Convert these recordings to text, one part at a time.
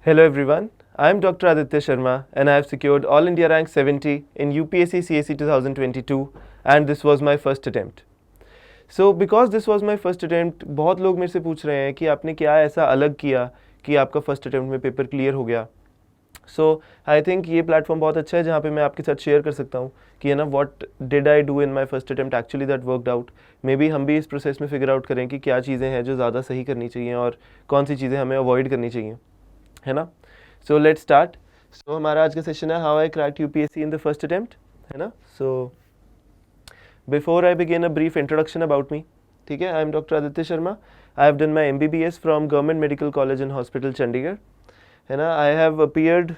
Hello everyone, I am Dr. Aditya Sharma and I have secured All India Rank 70 in UPSC CSE 2022 and this was my first attempt. So because this was my first attempt, बहुत लोग मेरे से पूछ रहे हैं कि आपने क्या ऐसा अलग किया कि आपका फर्स्ट अटैम्प्ट में पेपर क्लियर हो गया. सो आई थिंक ये प्लेटफॉर्म बहुत अच्छा है जहाँ पे मैं आपके साथ शेयर कर सकता हूँ कि है ना what did I do in my first attempt actually that worked out. May be हम भी इस प्रोसेस में फिगर आउट करें कि क्या चीज़ें हैं जो ज़्यादा सही करनी चाहिए और कौन सी चीज़ें हमें अवॉइड करनी चाहिए, है ना. So let's start. सो हमारा आज का सेशन है how I cracked UPSC in the first attempt, है ना. So before I begin a brief introduction about me. ठीक है, I am doctor Aditya Sharma. I have done my MBBS from government medical college and hospital Chandigarh, है ना. I have appeared,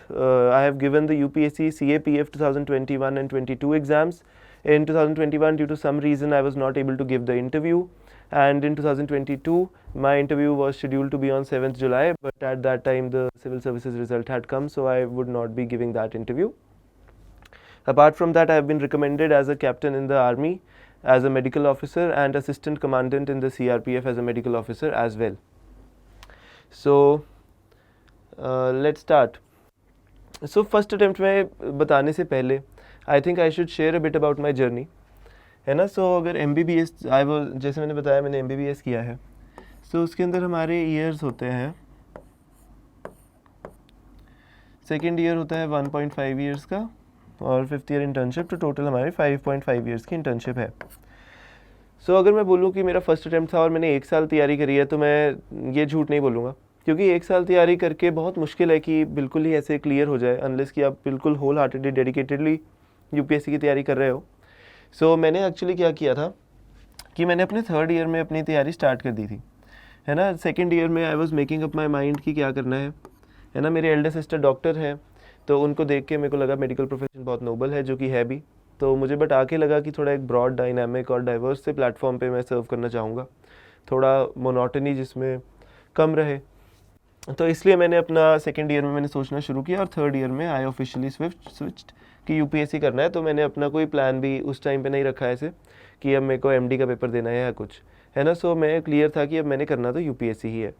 I have given the UPSC CAPF 2021 and 22 exams. In 2021, due to some reason, I was not able to give the interview. And in 2022, my interview was scheduled to be on 7th July, but at that time, the civil services result had come, so I would not be giving that interview. Apart from that, I have been recommended as a captain in the army, as a medical officer, and assistant commandant in the CRPF as a medical officer as well. So, let's start. So first attempt में बताने से पहले I think I should share a bit about my journey, है ना. सो अगर MBBS जैसे मैंने बताया मैंने MBBS किया है. सो उसके अंदर हमारे ईयर्स होते हैं. सेकेंड ईयर होता है 1.5 ईयर्स का और फिफ्थ ईयर इंटर्नशिप, तो टोटल हमारे 5.5 ईयर्स की इंटर्नशिप है. सो अगर मैं बोलूँ कि मेरा फर्स्ट अटैम्प्ट था और मैंने 1 साल तैयारी करी है तो मैं ये झूठ नहीं बोलूँगा, क्योंकि 1 साल तैयारी करके बहुत मुश्किल है कि बिल्कुल ही ऐसे क्लियर हो जाए अनलेस कि आप बिल्कुल होल हार्टेडली डेडिकेटेडली UPSC की तैयारी कर रहे हो. सो मैंने एक्चुअली क्या किया था कि मैंने अपने थर्ड ईयर में अपनी तैयारी स्टार्ट कर दी थी, है ना. सेकेंड ईयर में I was making up my mind कि क्या करना है ना. मेरे एल्डर सिस्टर डॉक्टर हैं तो उनको देख के मेरे को लगा मेडिकल प्रोफेशन बहुत नोबल है, जो कि है भी. तो मुझे बट आके लगा कि थोड़ा एक ब्रॉड डायनामिक और डाइवर्स से प्लेटफॉर्म पे मैं सर्व करना चाहूँगा, थोड़ा मोनोटनी जिसमें कम रहे. तो इसलिए मैंने अपना सेकेंड ईयर में मैंने सोचना शुरू किया और थर्ड ईयर में आई ऑफिशियली स्विच्ड कि UPSC करना है. तो मैंने अपना कोई प्लान भी उस टाइम पे नहीं रखा ऐसे कि अब मेरे को MD का पेपर देना है या कुछ, है ना. सो मैं क्लियर था कि अब मैंने करना तो UPSC ही है.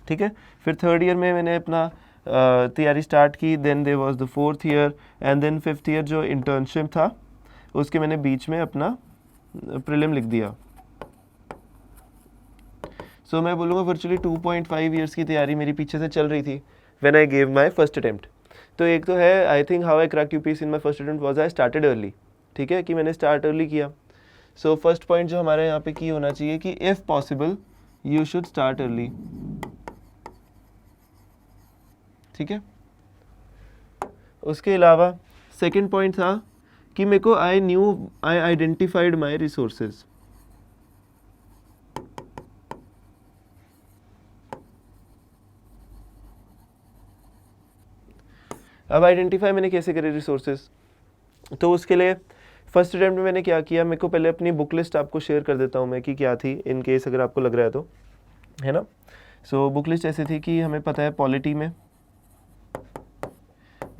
ठीक है, फिर थर्ड ईयर में मैंने अपना तैयारी स्टार्ट की. Then there was the fourth year and then fifth year जो इंटर्नशिप था उसके मैंने बीच में अपना प्रीलिम लिख दिया. सो मैं बोलूँगा वर्चुअली 2.5 ईयर्स की तैयारी मेरी पीछे से चल रही थी when I gave my first attempt. तो एक तो है I think how I cracked UPSC in my first attempt was I started early. ठीक है, कि मैंने स्टार्ट अर्ली किया. सो फर्स्ट पॉइंट जो हमारे यहाँ पे की होना चाहिए कि if possible you should start early. ठीक है, उसके अलावा सेकेंड पॉइंट था कि मेरे को आई आइडेंटिफाइड माई रिसोर्सेज. अब आइडेंटिफाई मैंने कैसे करे रिसोर्सेज, तो उसके लिए फर्स्ट अटैम्प्ट में मैंने क्या किया, मेरे को पहले अपनी बुक लिस्ट आपको शेयर कर देता हूँ मैं कि क्या थी, इन केस अगर आपको लग रहा है तो, है ना. सो बुक लिस्ट ऐसी थी कि हमें पता है पॉलिटी में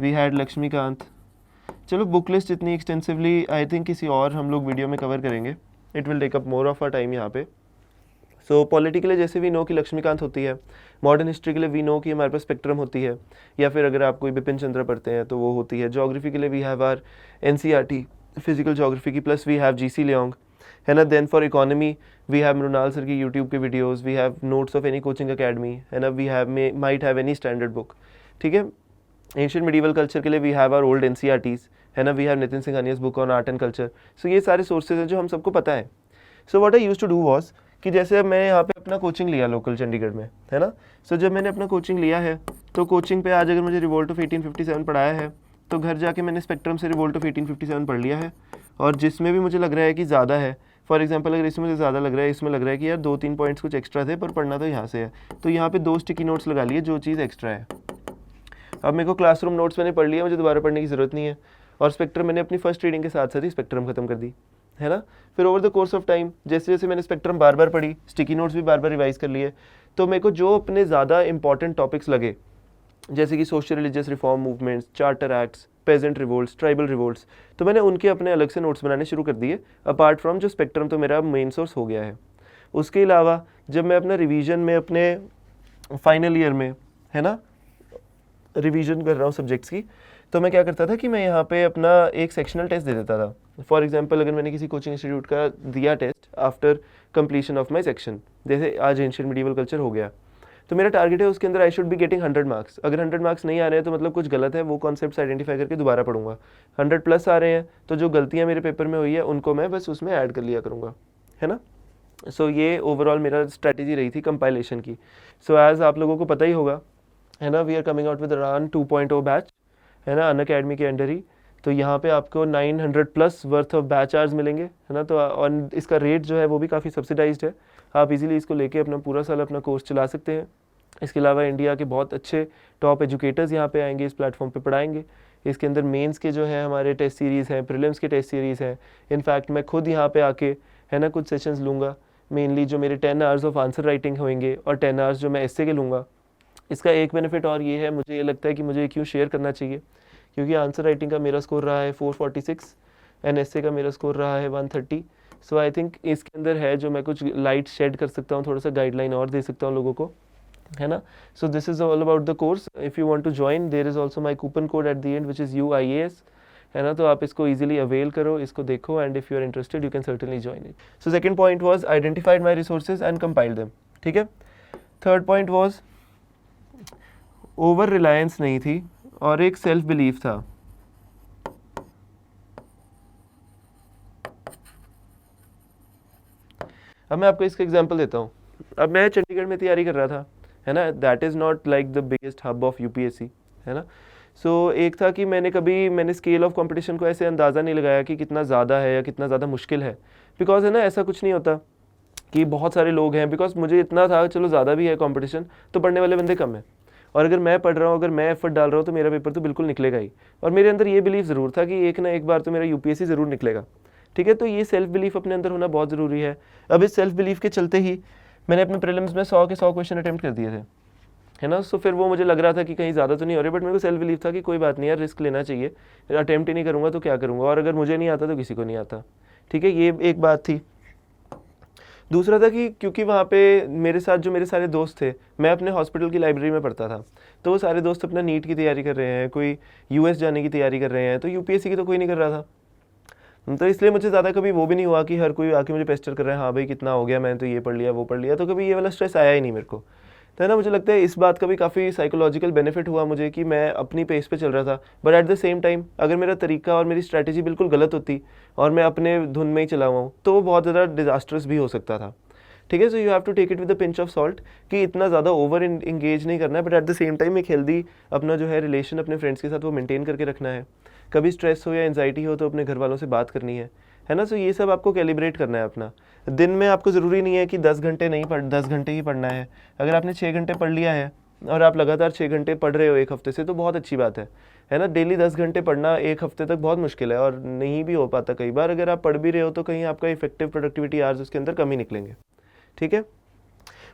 वी हैड लक्ष्मीकांत. चलो बुक लिस्ट इतनी एक्सटेंसिवली आई थिंक किसी और हम लोग वीडियो में कवर करेंगे, it will take up more of a time यहाँ पे. सो पॉलिटी के लिए जैसे वी नो कि लक्ष्मीकांत होती है, मॉडर्न हिस्ट्री के लिए वी नो कि हमारे पास स्पेक्ट्रम होती है, या फिर अगर आप कोई बिपिन चंद्र पढ़ते हैं तो वो होती है. ज्योग्राफी के लिए we have our NCERT physical geography की, plus we have GC Leong, है ना. Then for economy we have Mrinal sir की यूट्यूब के videos, we have notes of any coaching academy, है ना. We have might have any standard book. ठीक है, ancient medieval culture के लिए we have our old NCERTs, है ना. वी हैव नितिन सिंघानिया's book on art and culture. So ये सारे सोर्सेज हैं जो हम सबको पता है. So what I used to do was कि जैसे अब मैंने यहाँ पे अपना कोचिंग लिया लोकल चंडीगढ़ में, है ना. सो जब मैंने अपना कोचिंग लिया है तो कोचिंग पे आज अगर मुझे रिवोल्ट ऑफ 1857 पढ़ाया है तो घर जाके मैंने स्पेक्ट्रम से रिवोल्ट ऑफ 1857 पढ़ लिया है. और जिसमें भी मुझे लग रहा है कि ज़्यादा है, फॉर एग्जांपल अगर इसमें मुझे ज़्यादा लग रहा है, इसमें लग रहा है कि यार 2-3 पॉइंट्स कुछ एक्स्ट्रा थे पर पढ़ना तो यहाँ से है, तो यहाँ पे 2 स्टिकी नोट्स लगा लिए जो चीज़ एक्स्ट्रा है. अब मेरे को क्लासरूम नोट्स मैंने पढ़ लिया, मुझे दोबारा पढ़ने की ज़रूरत नहीं है. और स्पेक्ट्रम मैंने अपनी फर्स्ट रीडिंग के साथ साथ ही स्पेक्ट्रम खत्म कर दी, है ना. फिर over the course of time जैसे जैसे मैंने स्पेक्ट्रम बार बार पढ़ी, स्टिकी नोट्स भी बार बार रिवाइज कर लिए, तो मेरे को जो अपने ज़्यादा इंपॉर्टेंट टॉपिक्स लगे जैसे कि social religious reform movements, charter acts, peasant revolts, tribal revolts, तो मैंने उनके अपने अलग से नोट्स बनाने शुरू कर दिए, अपार्ट फ्रॉम जो स्पेक्ट्रम तो मेरा मेन सोर्स हो गया है. उसके अलावा जब मैं अपना रिवीजन में अपने फाइनल ईयर में, है ना, रिवीजन कर रहा हूँ सब्जेक्ट्स की, तो मैं क्या करता था कि मैं यहाँ पे अपना एक सेक्शनल टेस्ट दे देता था. फॉर एग्जांपल अगर मैंने किसी कोचिंग इंस्टीट्यूट का दिया test after completion of my section, जैसे आज एंशिएंट मिडिवल कल्चर हो गया, तो मेरा टारगेट है उसके अंदर I should be getting 100 marks. अगर 100 मार्क्स नहीं आ रहे हैं तो मतलब कुछ गलत है, वो कॉन्सेप्ट्स आइडेंटिफाई करके दोबारा पढ़ूंगा. 100 प्लस आ रहे हैं तो जो गलतियाँ मेरे पेपर में हुई है उनको मैं बस उसमें ऐड कर लिया करूँगा, है ना. सो ये ओवरऑल मेरा स्ट्रैटेजी रही थी कंपाइलेशन की. सो एज आप लोगों को पता ही होगा, है ना, we are coming out with run 2.0 batch, है ना, अनअकैडमी के अंडर ही. तो यहाँ पे आपको 900 plus worth of batch hours मिलेंगे, है ना. तो और इसका रेट जो है वो भी काफ़ी सब्सिडाइज्ड है. आप इजीली इसको लेके अपना पूरा साल अपना कोर्स चला सकते हैं. इसके अलावा इंडिया के बहुत अच्छे टॉप एजुकेटर्स यहाँ पे आएंगे, इस प्लेटफॉर्म पे पढ़ाएंगे. इसके अंदर मेंस के जो है हमारे टेस्ट सीरीज़ हैं, प्रीलिम्स के टेस्ट सीरीज़ हैं. इनफैक्ट मैं खुद यहाँ पे आके, है ना, कुछ सेशंस लूँगा. मेनली जो मेरे 10 आवर्स ऑफ आंसर राइटिंग होंगे और 10 आवर्स जो मैं एस्से के लूँगा. इसका एक बेनिफिट और ये है, मुझे ये लगता है कि मुझे क्यों शेयर करना चाहिए, क्योंकि आंसर राइटिंग का मेरा स्कोर रहा है 446 एंड एस्से का मेरा स्कोर रहा है 130. सो आई थिंक इसके अंदर है जो मैं कुछ लाइट शेड कर सकता हूँ, थोड़ा सा गाइडलाइन और दे सकता हूँ लोगों को, है ना. So this is all about the course. If you want to join, there is also my coupon code at the end which is UIAS, है ना. तो आप इसको इजीली अवेल करो, इसको देखो, and if you are interested you can certainly join it. So second point was identified my resources and compile them. ठीक है. Third point was over reliance नहीं थी और एक सेल्फ बिलीफ था. अब मैं आपको इसका एग्जांपल देता हूँ. अब मैं चंडीगढ़ में तैयारी कर रहा था, है ना. That is not like the biggest hub of UPSC, है ना. सो एक था कि मैंने स्केल ऑफ कंपटीशन को ऐसे अंदाज़ा नहीं लगाया कि कितना ज़्यादा है या कितना ज़्यादा मुश्किल है. बिकॉज है ना, ऐसा कुछ नहीं होता कि बहुत सारे लोग हैं. बिकॉज मुझे इतना था, चलो ज़्यादा भी है कंपटीशन तो पढ़ने वाले बंदे कम हैं, और अगर मैं पढ़ रहा हूँ, अगर मैं एफर्ट डाल रहा हूँ तो मेरा पेपर तो बिल्कुल निकलेगा ही. और मेरे अंदर ये बिलीफ ज़रूर था कि एक ना एक बार तो मेरा UPSC ज़रूर निकलेगा. ठीक है. तो ये सेल्फ बिलीफ अपने अंदर होना बहुत ज़रूरी है. अब इस सेल्फ बिलीफ के चलते ही मैंने अपने प्रीलिम्स में 100 के 100 क्वेश्चन अटैम्प्ट कर दिए थे, है ना. सो फिर वो मुझे लग रहा था कि कहीं ज़्यादा तो नहीं हो रही, बट मेरे को सेल्फ बिलीफ था कि कोई बात नहीं यार, रिस्क लेना चाहिए. अटैम्प्ट ही नहीं करूँगा तो क्या करूँगा, और अगर मुझे नहीं आता तो किसी को नहीं आता. ठीक है. ये एक बात थी. दूसरा था कि क्योंकि वहाँ पे मेरे साथ जो मेरे सारे दोस्त थे, मैं अपने हॉस्पिटल की लाइब्रेरी में पढ़ता था, तो वो सारे दोस्त अपना नीट की तैयारी कर रहे हैं, कोई US जाने की तैयारी कर रहे हैं, तो UPSC की तो कोई नहीं कर रहा था. तो इसलिए मुझे ज़्यादा कभी वो भी नहीं हुआ कि हर कोई आके मुझे पेस्टर कर रहा है, हाँ भाई कितना हो गया, मैंने तो ये पढ़ लिया वो पढ़ लिया. तो कभी ये वाला स्ट्रेस आया ही नहीं मेरे को. तो है ना, मुझे लगता है इस बात का भी काफ़ी साइकोलॉजिकल बेनिफिट हुआ मुझे कि मैं अपनी पेस पे चल रहा था. But at the same time अगर मेरा तरीका और मेरी स्ट्रैटेजी बिल्कुल गलत होती और मैं अपने धुन में ही चला हुआ हूँ, तो वो बहुत ज़्यादा डिजास्टर्स भी हो सकता था. ठीक है. So you have to take it with the pinch of salt कि इतना ज़्यादा ओवर इंगेज नहीं करना है, but at the same time एक हेल्दी अपना जो है रिलेशन अपने फ्रेंड्स के साथ वो मेंटेन करके रखना है. कभी स्ट्रेस हो या एंजाइटी हो तो अपने घर वालों से बात करनी है ना. सो ये सब आपको कैलिब्रेट करना है अपना. दिन में आपको ज़रूरी नहीं है कि 10 घंटे नहीं पढ़ 10 घंटे ही पढ़ना है. अगर आपने 6 घंटे पढ़ लिया है और आप लगातार 6 घंटे पढ़ रहे हो एक हफ्ते से, तो बहुत अच्छी बात है ना. डेली 10 घंटे पढ़ना एक हफ्ते तक बहुत मुश्किल है और नहीं भी हो पाता कई बार. अगर आप पढ़ भी रहे हो तो कहीं आपका इफेक्टिव प्रोडक्टिविटी आवर्स उसके अंदर कम ही निकलेंगे. ठीक है.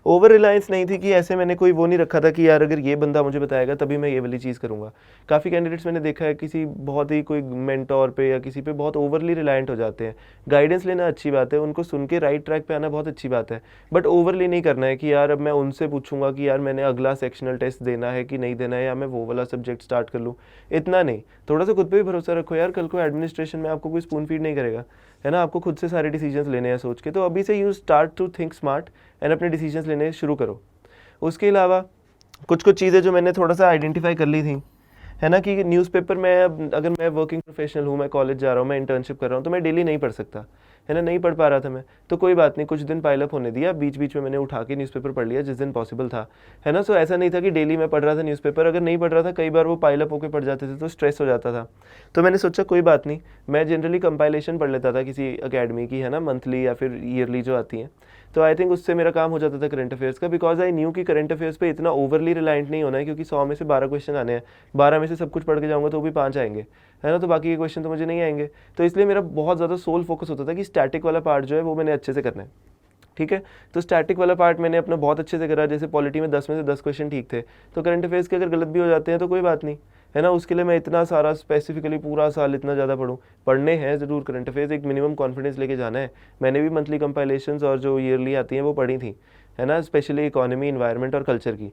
ओवर रिलायंस नहीं थी कि ऐसे मैंने कोई वो नहीं रखा था कि यार अगर ये बंदा मुझे बताएगा तभी मैं ये वाली चीज़ करूँगा. काफ़ी कैंडिडेट्स मैंने देखा है किसी बहुत ही कोई मेंटोर पे या किसी पे बहुत ओवरली रिलायंट हो जाते हैं. गाइडेंस लेना अच्छी बात है, उनको सुन के राइट ट्रैक पे आना बहुत अच्छी बात है, बट ओवरली नहीं करना है कि यार अब मैं उनसे पूछूंगा कि यार मैंने अगला सेक्शनल टेस्ट देना है कि नहीं देना है, या मैं वो वाला सब्जेक्ट स्टार्ट कर लूँ. इतना नहीं. थोड़ा सा खुद पे भी भरोसा रखो यार, कल को एडमिनिस्ट्रेशन में आपको कोई स्पून फीड नहीं करेगा, है ना. आपको खुद से सारे डिसीजंस लेने हैं सोच के. तो अभी से you start to think smart and अपने डिसीजंस लेने शुरू करो. उसके अलावा कुछ कुछ चीज़ें जो मैंने थोड़ा सा आइडेंटिफाई कर ली थी, है ना, कि न्यूज़पेपर में अगर मैं वर्किंग प्रोफेशनल हूँ, मैं कॉलेज जा रहा हूँ, मैं इंटर्नशिप कर रहा हूँ, तो मैं डेली नहीं पढ़ सकता, है ना. नहीं पढ़ पा रहा था मैं, तो कोई बात नहीं, कुछ दिन पाइलअप होने दिया, बीच बीच में मैंने उठा के न्यूज़पेपर पढ़ लिया जिस दिन पॉसिबल था, है ना. सो ऐसा नहीं था कि डेली मैं पढ़ रहा था न्यूज़पेपर. अगर नहीं पढ़ रहा था, कई बार वो पाइलअप होकर पढ़ जाते थे तो स्ट्रेस हो जाता था. तो मैंने सोचा कोई बात नहीं, मैं जनरली कंपाइलेशन पढ़ लेता था किसी अकेडमी की, है ना, मंथली या फिर ईयरली जो आती हैं. तो आई थिंक उससे मेरा काम हो जाता था करंट अफेयर्स का, बिकॉज आई न्यू कि करंट अफेयर्स पे इतना ओवरली रिलायंट नहीं होना है, क्योंकि 100 में से 12 क्वेश्चन आने हैं, 12 में से सब कुछ पढ़ के जाऊंगा तो भी 5 आएंगे, है ना. तो बाकी के क्वेश्चन तो मुझे नहीं आएंगे. तो इसलिए मेरा बहुत ज़्यादा सोल फोकस होता था कि स्टैटिक वाला पार्ट जो है वो मैंने अच्छे से करना है. ठीक है. तो स्टैटिक वाला पार्ट मैंने अपना बहुत अच्छे से करा. जैसे पॉलिटी में 10 में से 10 क्वेश्चन ठीक थे, तो करंट अफेयर्स के अगर गलत भी हो जाते हैं तो कोई बात नहीं, है ना. उसके लिए मैं इतना सारा स्पेसिफिकली पूरा साल इतना ज़्यादा पढ़ूँ, पढ़ने हैं ज़रूर करंट अफेयर्स, एक मिनिमम कॉन्फिडेंस लेके जाना है. मैंने भी मंथली कंपाइलेशंस और जो ईयरली आती हैं वो पढ़ी थी, है ना, स्पेशली इकोनॉमी, इन्वायरमेंट और कल्चर की.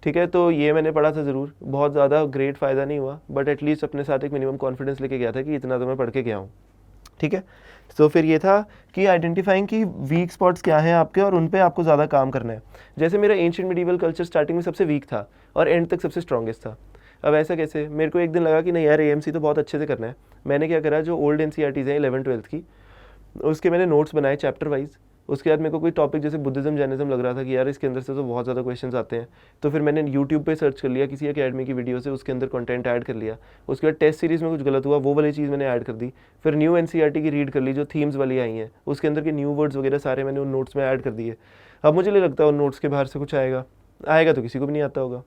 ठीक है। तो ये मैंने पढ़ा था ज़रूर, बहुत ज़्यादा ग्रेट फ़ायदा नहीं हुआ, बट एटलीस्ट अपने साथ एक मिनिमम कॉन्फिडेंस लेके गया था कि इतना तो मैं पढ़ के गया हूँ। ठीक है। तो फिर ये था कि आइडेंटिफाइंग की वीक स्पॉट्स क्या हैं आपके और उन पे आपको ज़्यादा काम करना है। जैसे मेरा एंशिएंट मिडीवल कल्चर स्टार्टिंग में सबसे वीक था और एंड तक सबसे स्ट्रॉन्गेस्ट था। अब ऐसा कैसे? मेरे को एक दिन लगा कि नहीं यार, एएमसी तो बहुत अच्छे से करना है। मैंने क्या करा, जो ओल्ड एनसीईआरटीज़ हैं 11th-12th की, उसके मैंने नोट्स बनाए चैप्टर वाइज। उसके बाद मेरे को कोई टॉपिक जैसे बुद्धिज्म जैनिज्म लग रहा था कि यार इसके अंदर से तो बहुत ज़्यादा क्वेश्चंस आते हैं, तो फिर मैंने यूट्यूब पे सर्च कर लिया किसी एकेडमी की वीडियो से, उसके अंदर कंटेंट ऐड कर लिया। उसके बाद टेस्ट सीरीज़ में कुछ गलत हुआ, वो वाली चीज़ मैंने ऐड कर दी। फिर न्यू एनसीईआरटी की रीड कर ली, जो थीम्स वाली आई हैं, उसके अंदर के न्यू वर्ड्स वगैरह सारे मैंने उन नोट्स में ऐड कर दिए। अब मुझे नहीं लगता उन नोट्स के बाहर से कुछ आएगा, आएगा तो किसी को भी नहीं आता होगा,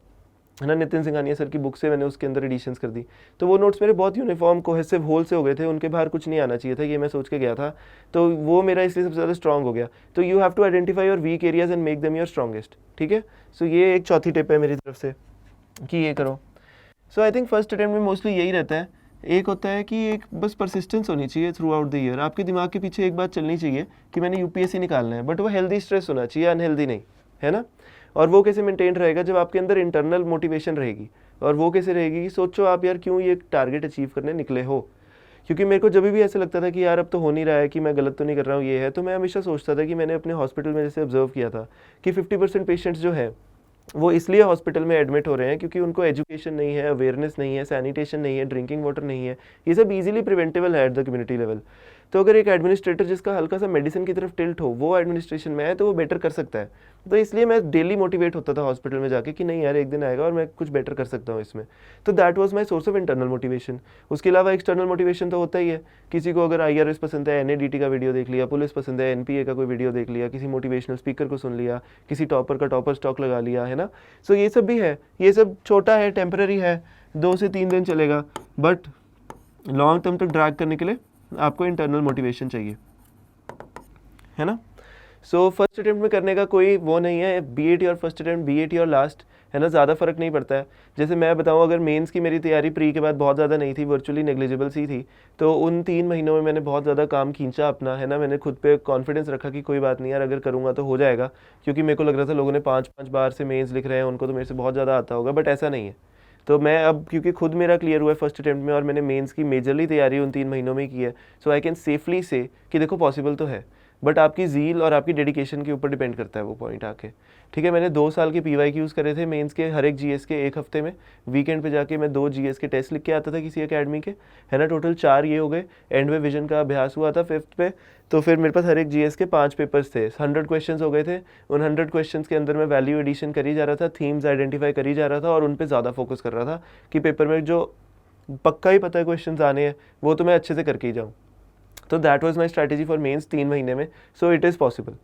है ना। नितिन सिंघानिया सर की बुक से मैंने उसके अंदर एडिशंस कर दी, तो वो नोट्स मेरे बहुत यूनिफॉर्म कोहेसिव होल से हो गए थे, उनके बाहर कुछ नहीं आना चाहिए था, ये मैं सोच के गया था। तो वो मेरा इसलिए सबसे ज़्यादा स्ट्रॉन्ग हो गया। तो you have to identify your weak areas and make them your strongest. ठीक है। सो ये एक चौथी टिप है मेरी तरफ से कि ये करो। सो आई थिंक फर्स्ट अटेम्प्ट में मोस्टली यही रहता है। एक होता है कि एक बस परसिस्टेंस होनी चाहिए थ्रू आउट द ईयर। आपके दिमाग के पीछे एक बात चलनी चाहिए कि मैंने यूपीएससी निकालना है, बट वो हेल्दी स्ट्रेस होना चाहिए, अनहेल्दी नहीं, है ना। और वो कैसे मेंटेन रहेगा? जब आपके अंदर इंटरनल मोटिवेशन रहेगी। और वो कैसे रहेगी कि सोचो आप यार क्यों ये टारगेट अचीव करने निकले हो। क्योंकि मेरे को जब भी ऐसा लगता था कि यार अब तो हो नहीं रहा है, कि मैं गलत तो नहीं कर रहा हूँ, ये है, तो मैं हमेशा सोचता था कि मैंने अपने हॉस्पिटल में जैसे ऑब्जर्व किया था कि 50% पेशेंट्स जो है वो इसलिए हॉस्पिटल में एडमिट हो रहे हैं क्योंकि उनको एजुकेशन नहीं है, अवेयरनेस नहीं है, सैनिटेशन नहीं है, ड्रिंकिंग वाटर नहीं है। ये सब इजीली प्रिवेंटेबल है एट द कम्युनिटी लेवल। तो अगर एक एडमिनिस्ट्रेटर जिसका हल्का सा मेडिसिन की तरफ टिल्ट हो, वो एडमिनिस्ट्रेशन में है, तो वो बेटर कर सकता है। तो इसलिए मैं डेली मोटिवेट होता था हॉस्पिटल में जाके कि नहीं यार, एक दिन आएगा और मैं कुछ बेटर कर सकता हूँ इसमें। तो that was my source of internal motivation. उसके अलावा एक्सटर्नल मोटिवेशन तो होता ही है। किसी को अगर आईआरएस पसंद है, एनएडीटी का वीडियो देख लिया, पुलिस पसंद है, एनपीए का कोई वीडियो देख लिया, किसी मोटिवेशनल स्पीकर को सुन लिया, किसी टॉपर का टॉपर स्टॉक लगा लिया, है ना। सो ये सब भी है। ये सब छोटा है, टेम्पररी है, 2 से 3 दिन चलेगा, बट लॉन्ग टर्म तक ड्रैग करने के लिए आपको इंटरनल मोटिवेशन चाहिए, है ना। सो फर्स्ट अटेम्प्ट में करने का कोई वो नहीं है, be it your first attempt, be it your last, है ना, ज़्यादा फर्क नहीं पड़ता है। जैसे मैं बताऊँ, अगर मेंस की मेरी तैयारी प्री के बाद बहुत ज़्यादा नहीं थी, वर्चुअली नेग्लिजिबल सी थी, तो उन 3 महीनों में मैंने बहुत ज़्यादा काम खींचा अपना, है ना। मैंने खुद पे कॉन्फिडेंस रखा कि कोई बात नहीं यार, अगर करूँगा तो हो जाएगा। क्योंकि मेरे को लग रहा था लोगों ने 5-5 बार से मेंस लिख रहे हैं, उनको तो मेरे से बहुत ज़्यादा आता होगा, बट ऐसा नहीं है। तो मैं अब क्योंकि खुद मेरा क्लियर हुआ है फर्स्ट अटेम्प्ट में और मैंने मेंस की मेजरली तैयारी उन 3 महीनों में की है, सो आई कैन सेफली से कि देखो पॉसिबल तो है, बट आपकी ज़ील और आपकी डेडिकेशन के ऊपर डिपेंड करता है वो पॉइंट आके। ठीक है। मैंने 2 साल के पीवाईक्यूज़ करे थे मेंस के, हर एक जीएस के 1 हफ्ते में। वीकेंड पे जाके मैं 2 जीएस के टेस्ट लिख के आता था किसी एकेडमी के, है ना। टोटल 4 ये हो गए। एंड में विजन का अभ्यास हुआ था 5th पे, तो फिर मेरे पास हर एक जीएस के 5 पेपर्स थे, 100 क्वेश्चंस हो गए थे। उन 100 क्वेश्चंस के अंदर मैं वैल्यू एडिशन करी जा रहा था, थीम्स आइडेंटिफाई करी जा रहा था और उन पे ज़्यादा फोकस कर रहा था कि पेपर में जो पक्का ही पता है क्वेश्चंस आने हैं वो तो मैं अच्छे से करके ही जाऊँ। तो that was my strategy for mains 3 महीने में। So it is possible.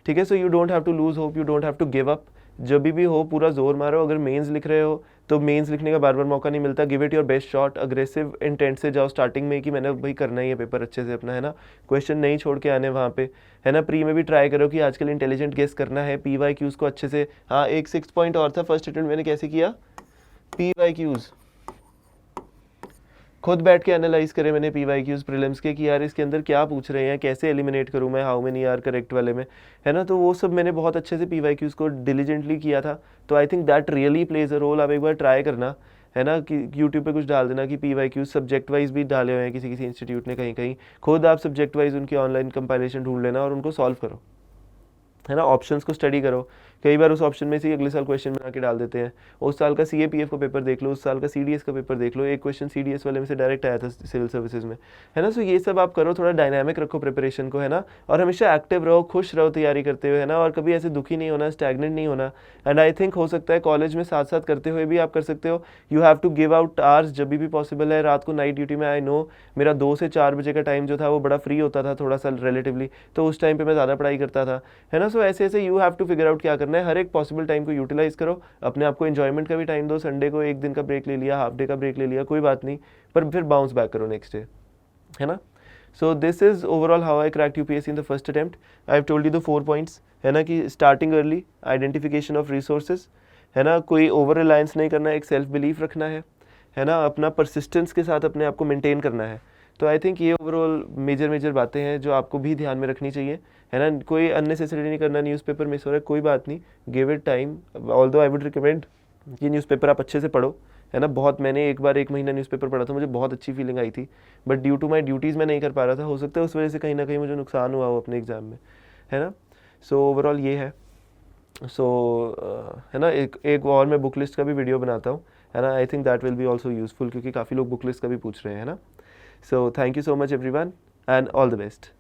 ठीक है। So you don't have to lose hope, you don't have to give up. जब भी हो पूरा जोर मारो। अगर मेंस लिख रहे हो तो मेंस लिखने का बार बार मौका नहीं मिलता, give it your best shot. Aggressive intent से जाओ स्टार्टिंग में कि मैंने भाई करना ही है पेपर अच्छे से अपना, है ना। क्वेश्चन नहीं छोड़ के आने वहाँ पे, है ना। प्री में भी ट्राई करो कि आजकल इंटेलिजेंट गेस करना है, पीवाईक्यूज़ को अच्छे से। हाँ, एक 6 पॉइंट और था फर्स्ट अटेम्प्ट मैंने कैसे किया, पीवाईक्यूज़ खुद बैठ के एनालाइज करे मैंने पीवाईक्यूज़ प्रीलिम्स के कि यार इसके अंदर क्या पूछ रहे हैं, कैसे एलिमिनेट करूँ मैं, हाउ मेनी आर करेक्ट वाले में, है ना। तो वो सब मैंने बहुत अच्छे से पीवाईक्यूज़ को डिलीजेंटली किया था। तो I think that really plays a role. आप एक बार ट्राई करना, है ना, कि यूट्यूब पे कुछ डाल देना कि पीवाईक्यूज़ सब्जेक्ट वाइज भी डाले हुए हैं किसी किसी इंस्टीट्यूट ने कहीं कहीं। खुद आप सब्जेक्ट वाइज उनकी ऑनलाइन कंपाइलेशन ढूंढ लेना और उनको सॉल्व करो, है ना। ऑप्शंस को स्टडी करो। कई बार उस ऑप्शन में से अगले साल क्वेश्चन बना के डाल देते हैं। उस साल का सीएपीएफ का पेपर देख लो, उस साल का सीडीएस का पेपर देख लो। एक क्वेश्चन सीडीएस वाले में से डायरेक्ट आया था सिविल सर्विसेज में, है ना। सो ये सब आप करो, थोड़ा डायनामिक रखो प्रिपरेशन को, है ना। और हमेशा एक्टिव रहो, खुश रहो तैयारी करते हुए, है ना। और कभी ऐसे दुखी नहीं होना, स्टैग्नेंट नहीं होना। एंड आई थिंक हो सकता है कॉलेज में साथ साथ करते हुए भी आप कर सकते हो। You have to give out hours जब भी पॉसिबल है। रात को नाइट ड्यूटी में आई नो मेरा 2 से 4 बजे का टाइम जो था वो बड़ा फ्री होता था थोड़ा सा रिलेटिवली, तो उस टाइम पे मैं ज़्यादा पढ़ाई करता था, है ना। सो ऐसे ऐसे you have to figure out क्या करना है। हर एक पॉसिबल टाइम को यूटिलाइज करो, अपने आप को एंजॉयमेंट का भी टाइम दो। संडे को 1 दिन का ब्रेक ले लिया, हाफ डे का ब्रेक ले लिया, कोई बात नहीं, पर फिर बाउंस बैक करो नेक्स्ट डे, है ना। So this is overall how I cracked UPSC in the first attempt. I have told you the 4 points, है ना, कि starting early, identification of resources, है ना, कोई ओवर रिलायंस नहीं करना, एक सेल्फ बिलीफ रखना है ना, अपना परसिस्टेंस के साथ अपने आप को मेंटेन करना है। तो आई थिंक ये ओवरऑल मेजर बातें हैं जो आपको भी ध्यान में रखनी चाहिए, है ना। कोई अननेसेसरी नहीं करना, न्यूज़पेपर मिस हो रहा है कोई बात नहीं, give it time. Although I would recommend कि न्यूज़पेपर आप अच्छे से पढ़ो, है ना। बहुत, मैंने एक बार 1 महीना न्यूज़पेपर पढ़ा था, मुझे बहुत अच्छी फीलिंग आई थी, but due to my duties मैं नहीं कर पा रहा था, हो सकता है उस वजह से कहीं ना कहीं मुझे नुकसान हुआ हो अपने एग्ज़ाम में, है ना। सो ओवरऑल ये है। सो है ना, एक और मैं बुक लिस्ट का भी वीडियो बनाता हूँ, है ना। आई think that will be also useful, क्योंकि काफ़ी लोग बुक लिस्ट का भी पूछ रहे हैं, है ना। So thank you so much everyone and all the best.